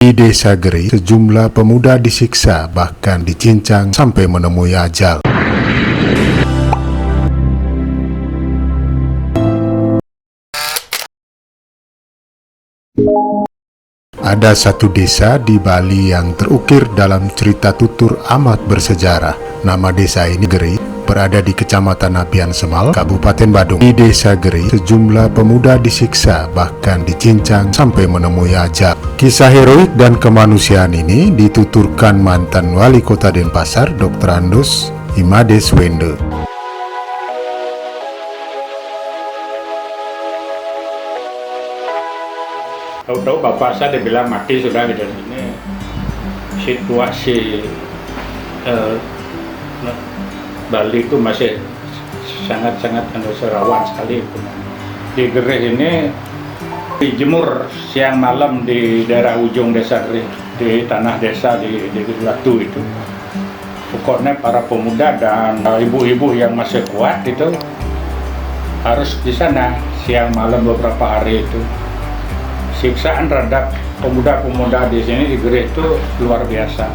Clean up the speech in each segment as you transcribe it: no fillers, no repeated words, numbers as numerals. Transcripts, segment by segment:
Di Desa Geri, sejumlah pemuda disiksa bahkan dicincang sampai menemui ajal. Ada satu desa di Bali yang terukir dalam cerita tutur amat bersejarah. Nama desa ini Geri, berada di Kecamatan Abian Semal, Kabupaten Badung. Di Desa Geri, sejumlah pemuda disiksa bahkan dicincang sampai menemui ajal. Kisah heroik dan kemanusiaan ini dituturkan mantan Wali Kota Denpasar, Dr. Andos Imade Swende. Tahu-tahu bapak saya dibilang mati sudah gitu. Ini situasi Bali itu masih sangat-sangat rawan sekali. Di Gereh ini dijemur siang malam di daerah ujung desa Gereh, di tanah desa di Latu itu. Pokoknya para pemuda dan ibu-ibu yang masih kuat itu harus di sana siang malam beberapa hari itu. Siksaan terhadap pemuda-pemuda di sini di Gereh itu luar biasa.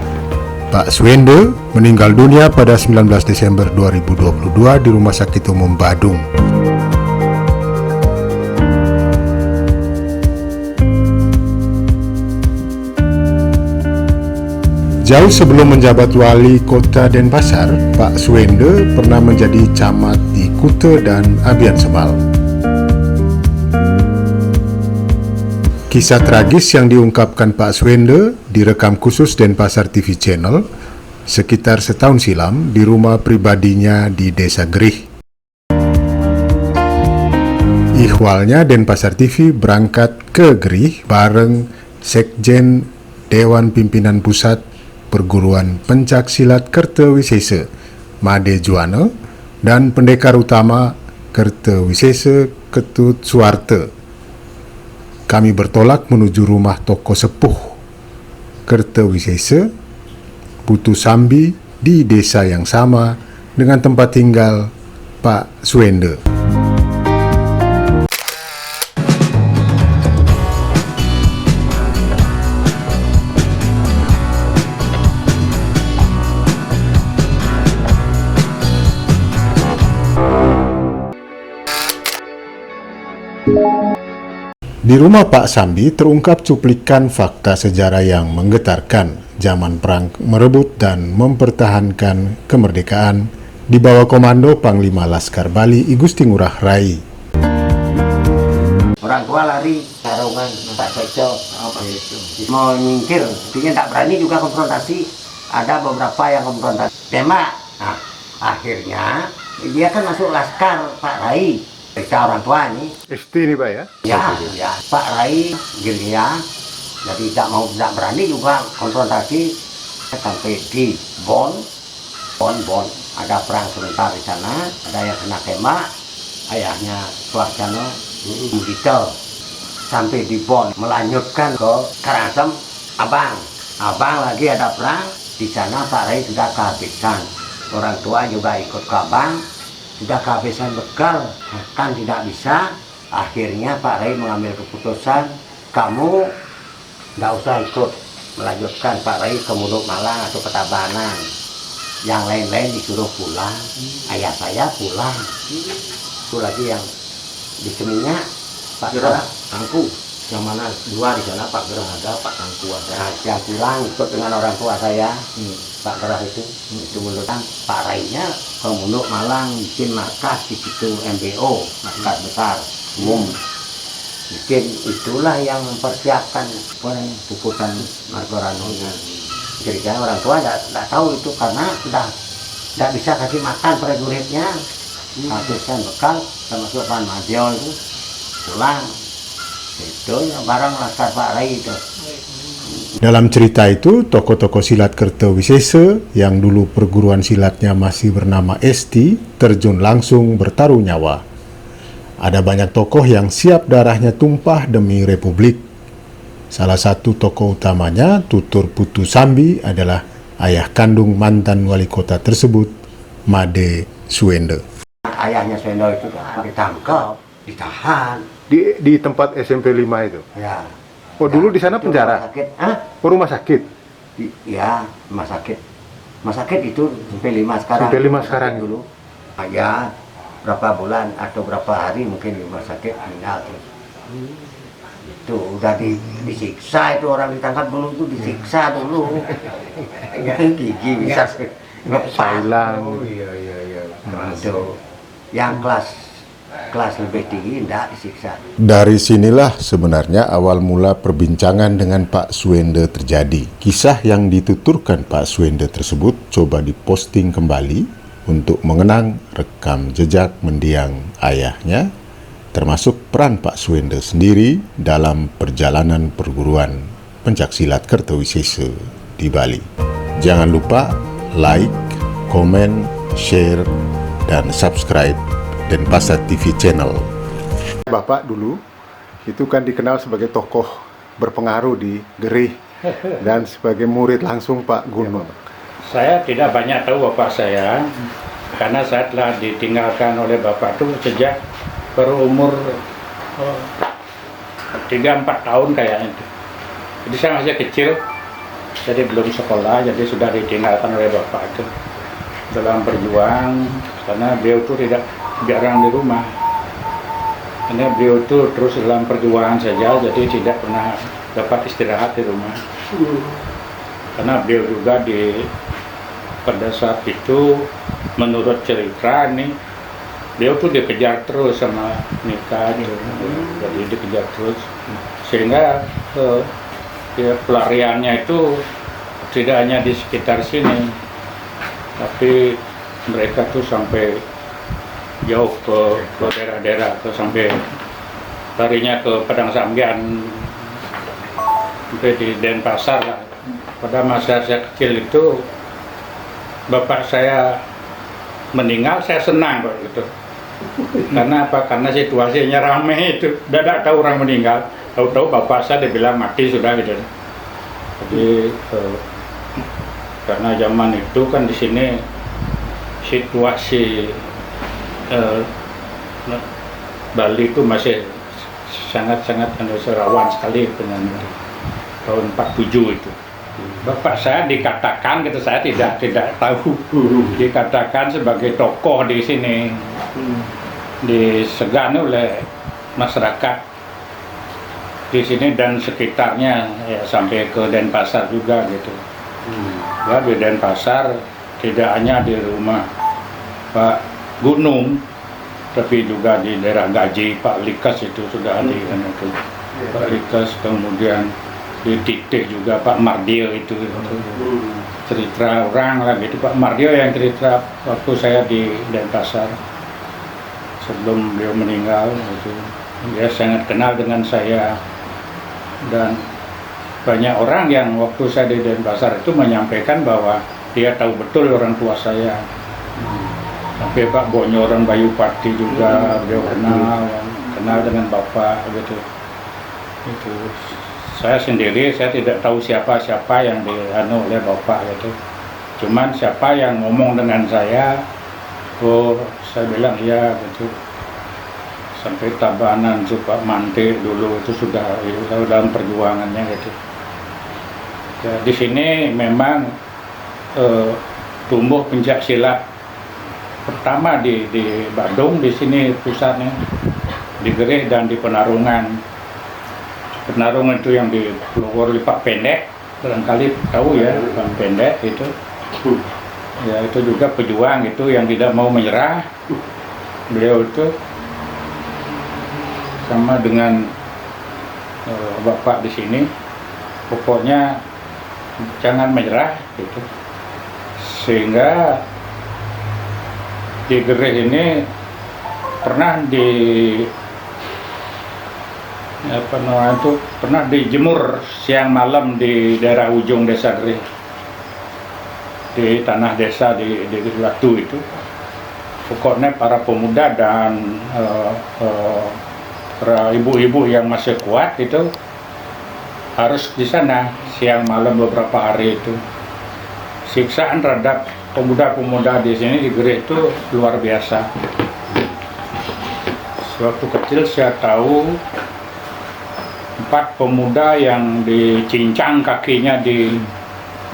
Pak Swende meninggal dunia pada 19 Desember 2022 di Rumah Sakit Umum Badung. Jauh sebelum menjabat Wali Kota Denpasar, Pak Swende pernah menjadi camat di Kuta dan Abian Semal. Kisah tragis yang diungkapkan Pak Swende direkam khusus Denpasar TV Channel sekitar setahun silam di rumah pribadinya di Desa Gerih. Ihwalnya Denpasar TV berangkat ke Gerih bareng Sekjen Dewan Pimpinan Pusat Perguruan Pencak Silat Kertawisesa Made Juwana dan Pendekar Utama Kertawisesa Ketut Suarte. Kami bertolak menuju rumah tokoh sepuh Kertawisesa Putu Sambi di desa yang sama dengan tempat tinggal Pak Swende. Di rumah Pak Sambi terungkap cuplikan fakta sejarah yang menggetarkan zaman perang merebut dan mempertahankan kemerdekaan di bawah komando Panglima Laskar Bali I Gusti Ngurah Rai. Orang tua lari, sarungan, tak cocok, mau nyingkir, dia tak berani juga konfrontasi. Ada beberapa yang konfrontasi, tembak. Nah, akhirnya dia kan masuk Laskar, Pak Rai. Periksa orang tua ini. ST ini Pak ya? Ya, Pak Rai, Gilia, jadi tidak berani juga konfrontasi sampai di Bon, ada perang sebentar di sana, ada yang kena tembak, ayahnya Suarsono Budito, sampai di Bon, melanjutkan ke Karangasem, Abang lagi ada perang, di sana Pak Rai sudah kehabisan, orang tua juga ikut ke Abang, sudah kehabisan bekal, kan tidak bisa. Akhirnya Pak Rai mengambil keputusan, kamu tidak usah ikut melanjutkan Pak Rai ke Muduk Malang atau ke Tabanan. Yang lain-lain disuruh pulang, ayah saya pulang. Itu lagi yang di Seminyak, Pak Gerah, Tangku. Yang mana dua di sana Pak Gerah ada, Pak Tangku ada. Nah, yang pulang ikut dengan orang tua saya, Pak Gerah itu menurut Pak Rainya ke Muduk Malang bikin markas di situ MBO, markas besar umum. Bikin itulah yang mempersiapkan pupusan Margorano. Jadi orang tua tidak tahu itu karena sudah tidak bisa kasih makan prajuritnya, habiskan bekal termasuk Pan Madio itu pulang. Itu barang Laskar Pak Rai itu. Dalam cerita itu, tokoh-tokoh silat Kertawisesa yang dulu perguruan silatnya masih bernama ST terjun langsung bertaruh nyawa. Ada banyak tokoh yang siap darahnya tumpah demi Republik. Salah satu tokoh utamanya, Tutur Putu Sambi, adalah ayah kandung mantan wali kota tersebut, Made Swende. Ayahnya Swende itu ditangkap, ditahan. Di tempat SMP 5 itu? Ya, Oh, dulu di sana penjara? Rumah sakit. Hah? Oh, rumah sakit? Ya, rumah sakit. Rumah sakit itu sampai 5 sekarang. Sampai 5 Rumah sekarang. sakit dulu. Ya, berapa bulan atau berapa hari mungkin di rumah sakit meninggal terus. Itu udah disiksa itu orang ditangkap dulu tuh disiksa dulu. Gigi bisa Hilang. Oh iya. Itu yang kelas lebih tinggi enggak disiksa. Dari sinilah sebenarnya awal mula perbincangan dengan Pak Suwende terjadi. Kisah yang dituturkan Pak Suwende tersebut coba diposting kembali untuk mengenang rekam jejak mendiang ayahnya, termasuk peran Pak Suwende sendiri dalam perjalanan perguruan pencaksilat Kertawisesa di Bali. Jangan lupa like, komen, share, dan subscribe Denpasar TV Channel. Bapak dulu itu kan dikenal sebagai tokoh berpengaruh di Gerih dan sebagai murid langsung Pak Gunung. Saya tidak banyak tahu bapak saya karena saya telah ditinggalkan oleh bapak itu sejak berumur 3-4 tahun kayaknya itu. Jadi saya masih kecil, jadi belum sekolah, jadi sudah ditinggalkan oleh bapak itu dalam berjuang karena beliau itu tidak jarang di rumah. Karena beliau itu terus dalam perjuangan saja, jadi tidak pernah dapat istirahat di rumah. Karena beliau juga pada saat itu menurut cerita ini beliau tuh dikejar terus sama nikah gitu. Jadi dikejar terus sehingga pelariannya itu tidak hanya di sekitar sini, tapi mereka tuh sampai jauh ke daerah-daerah, sampai larinya ke Padang Sambian, sampai di Denpasar lah. Pada masa saya kecil itu bapak saya meninggal, saya senang kok gitu. Karena apa? Karena situasinya ramai itu, tidak tahu orang meninggal, tahu-tahu bapak saya dibilang mati sudah gitu. Jadi karena zaman itu kan di sini situasi Bali itu masih sangat-sangat rawan sekali dengan tahun 47 itu. Bapak saya dikatakan gitu, saya tidak tahu, dikatakan sebagai tokoh di sini, disegani oleh masyarakat di sini dan sekitarnya, ya sampai ke Denpasar juga gitu. Ya, di Denpasar tidak hanya di rumah Pak Gunung, tapi juga di daerah Gaji Pak Likas itu sudah di itu. Pak Likas, kemudian di Titik juga Pak Mardio itu cerita orang lah gitu. Pak Mardio yang cerita waktu saya di Denpasar sebelum beliau meninggal itu, dia sangat kenal dengan saya dan banyak orang yang waktu saya di Denpasar itu menyampaikan bahwa dia tahu betul orang tua saya. Sampai Pak Bonyoran Bayu Pati juga beliau kenal dengan bapak gitu. Itu saya sendiri, saya tidak tahu siapa yang dianu oleh bapak gitu. Cuman siapa yang ngomong dengan saya, oh saya bilang iya gitu. Sampai Tabanan Pak Mante dulu itu sudah dalam perjuangannya gitu. Ya, di sini memang tumbuh pencak silat pertama di Bandung, di sini pusatnya, di Gerih dan di Penarungan. Penarungan itu yang di Pelopor Pak Pendek, barangkali tahu ya, Pak Pendek itu. Ya itu juga pejuang itu yang tidak mau menyerah. Beliau itu sama dengan bapak di sini, pokoknya jangan menyerah gitu. Sehingga di Gerih ini pernah pernah dijemur siang malam di daerah ujung desa Gerih, di tanah desa di waktu itu. Pokoknya para pemuda dan para ibu-ibu yang masih kuat itu harus di sana siang malam beberapa hari itu. Siksaan terhadap pemuda-pemuda di sini di Gerih itu luar biasa. Sewaktu kecil saya tahu 4 pemuda yang dicincang kakinya di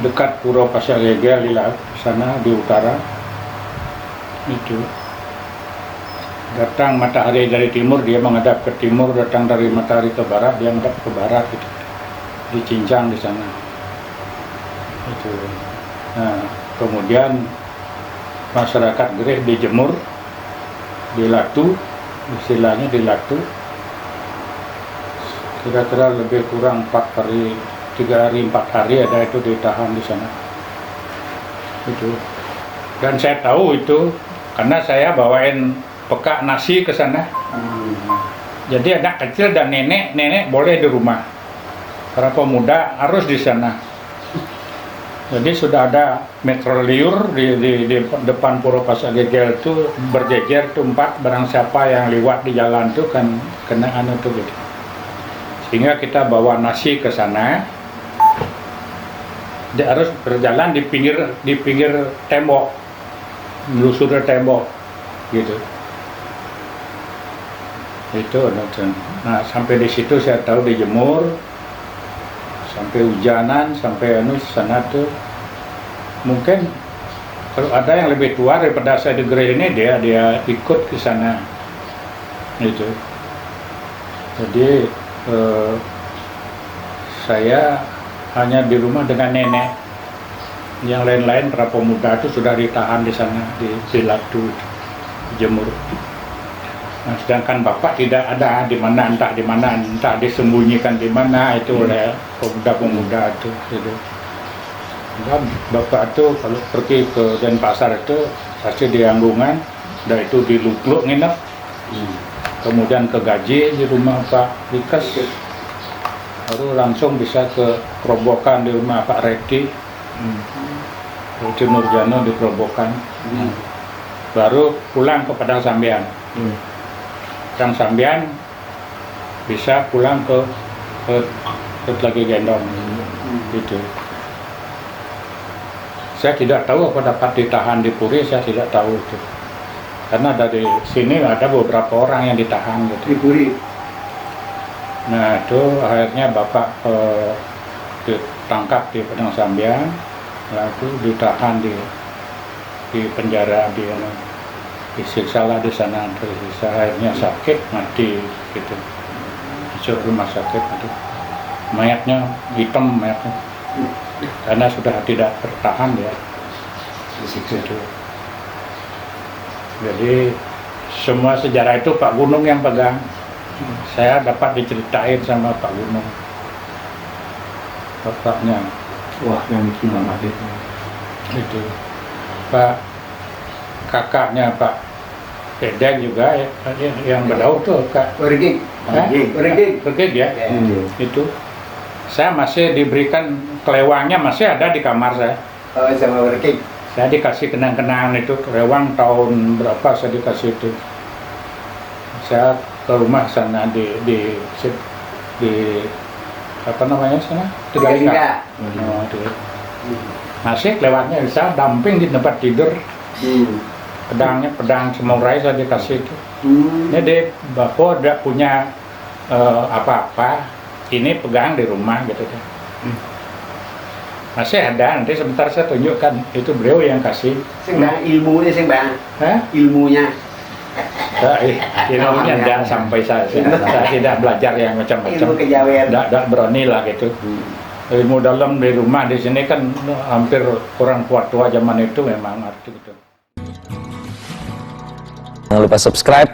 dekat Pura Pasar Gegel di sana di utara. Itu datang matahari dari timur, dia menghadap ke timur, datang dari matahari ke barat, dia menghadap ke barat, gitu. Dicincang di sana. Itu. Nah, kemudian masyarakat Gereh dijemur, dilatu, istilahnya dilatu. Kira-kira lebih kurang 4 hari, 3 hari, 4 hari ada itu ditahan di sana. Itu. Dan saya tahu itu karena saya bawain peka nasi ke sana. Jadi anak kecil dan nenek boleh di rumah. Para pemuda harus di sana. Jadi sudah ada metro liur di depan Pura Pasar Gegel itu berjejer tuh 4, barang siapa yang lewat di jalan tuh kan kena anu tuh gitu. Sehingga kita bawa nasi ke sana. Dia harus berjalan di pinggir tembok, melusuri tembok, gitu. Itu. Nah, sampai di situ saya tahu dijemur, sampai hujanan, sampai sana tuh. Mungkin kalau ada yang lebih tua daripada saya di Gereh ini, dia ikut ke sana, gitu. Jadi saya hanya di rumah dengan nenek. Yang lain-lain para pemuda itu sudah ditahan di sana, di Latu, jemur. Nah, sedangkan bapak tidak ada di mana, entah disembunyikan di mana itu oleh pemuda-pemuda itu. Gitu. Dan bapak itu kalau pergi ke Denpasar itu pasti di Anggungan, dan itu di Lukluk nginep. Kemudian ke Gaji di rumah Pak Likas, baru langsung bisa ke Kerobokan di rumah Pak Reti, Reti Nurjano di Kerobokan, baru pulang ke Padang Sambian. Padang Sambian bisa pulang ke lagi Gendong, gitu. Saya tidak tahu apa dapat ditahan di Puri, saya tidak tahu itu. Karena dari sini ada beberapa orang yang ditahan gitu. Di Puri. Nah itu akhirnya bapak ditangkap di Padang Sambian, lalu ditahan di penjara, disiksa lah di sana, tersiksa, akhirnya sakit mati gitu. Masuk rumah sakit mati. Mayatnya hitam mayatnya, karena sudah tidak bertahan ya. Gitu. Jadi semua sejarah itu Pak Gunung yang pegang. Saya dapat diceritain sama Pak Gunung, bapaknya. Wah, yang bikin lama Itu Pak kakaknya Pak Pedeng juga yang berdaur tuh Kak Pergi ya. Itu saya masih diberikan kelewangnya, masih ada di kamar saya. Oh, sama Pergi. Saya dikasih kenang-kenangan itu, kelewang tahun berapa saya dikasih itu. Saya ke rumah sana di apa namanya sana? Tegalingga. Oh, masih kelewangnya saya damping di tempat tidur. Pedangnya pedang samurai saya dikasih itu. Ini deh bapak tidak punya apa-apa, ini pegang di rumah gitu deh. Masih ada, nanti sebentar saya tunjukkan, itu beliau yang kasih. Ilmunya sih bang. Hah? Ilmunya. Ilmunya tidak sampai saya tidak belajar yang macam-macam. Ilmu kejawen. Tidak berani lah gitu. Ilmu dalam di rumah di sini kan hampir orang tua zaman itu memang arti gitu. Jangan lupa subscribe,